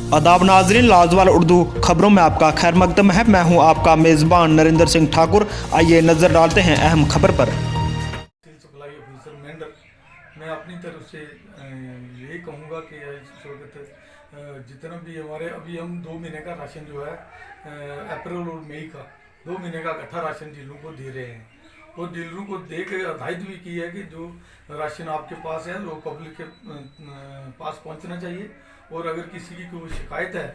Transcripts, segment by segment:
आदाब नाजरीन, लाजवाल उर्दू खबरों में आपका खैर मकदम है। मैं हूं आपका मेज़बान नरेंद्र सिंह ठाकुर। आइए नज़र डालते हैं अहम खबर पर। सप्लाई ऑफिसर मेंढर, मैं अपनी तरफ से यही कहूँगा कि इस वक्त जितना भी हमारे अभी हम 2 महीने का राशन जो है अप्रैल और मई का 2 महीने का इकट्ठा राशन डीलरों को दे रहे हैं। और डीलरों को दे के हिदायत भी की है कि जो राशन आपके पास है वो पब्लिक के पास पहुंचना चाहिए। और अगर किसी की कोई शिकायत है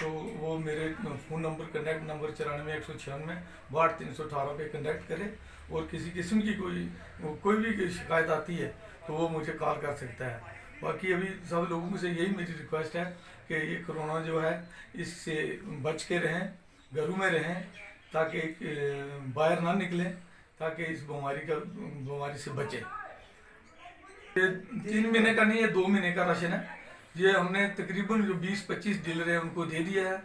तो वो मेरे फ़ोन नंबर कनेक्ट नंबर 94 196 62 318 पे कनेक्ट करे। और किसी किस्म की कोई भी शिकायत आती है तो वो मुझे कॉल कर सकता है। बाकी अभी सब लोगों से यही मेरी रिक्वेस्ट है कि ये कोरोना जो है इससे बच के रहें, घरों में रहें, ताकि बाहर ना निकलें, ताकि इस बीमारी से बचें। ये 3 महीने का नहीं है, 2 महीने का राशन है। ये हमने तकरीबन जो 20-25 डीलर हैं उनको दे दिया है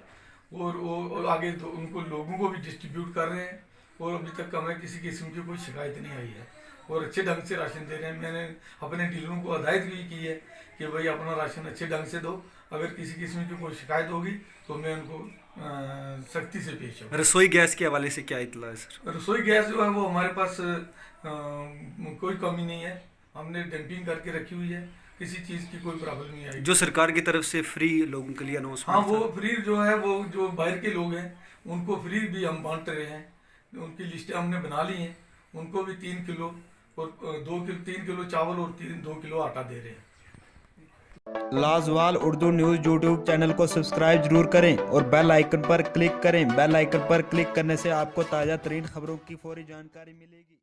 और वो आगे तो उनको लोगों को भी डिस्ट्रीब्यूट कर रहे हैं। और अभी तक हमें किसी किस्म की कोई शिकायत नहीं आई है और अच्छे ढंग से राशन दे रहे हैं। मैंने अपने डीलरों को हिदायत भी की है कि भाई अपना राशन अच्छे ढंग से दो। अगर किसी किस्म की कोई शिकायत होगी तो मैं उनको सख्ती से पेश हूँ। रसोई गैस के हवाले से क्या इतला है सर? रसोई गैस जो है वो हमारे पास कोई कमी नहीं है, हमने डंपिंग करके रखी हुई है, किसी चीज़ की कोई प्रॉब्लम नहीं आई। जो सरकार की तरफ से फ्री लोगों के लिए अनाउंसमेंट, हाँ, वो फ्री जो है वो जो बाहर के लोग हैं उनको फ्री भी हम बांट रहे हैं। उनकी लिस्टें हमने बना ली हैं, उनको भी 3 किलो और 3 किलो चावल और 2 किलो आटा दे रहे हैं। लाजवाल उर्दू न्यूज़ यूट्यूब चैनल को सब्सक्राइब जरूर करें और बेल आइकन पर क्लिक करें। बेल आइकन पर क्लिक करने से आपको ताज़ा तरीन खबरों की फौरी जानकारी मिलेगी।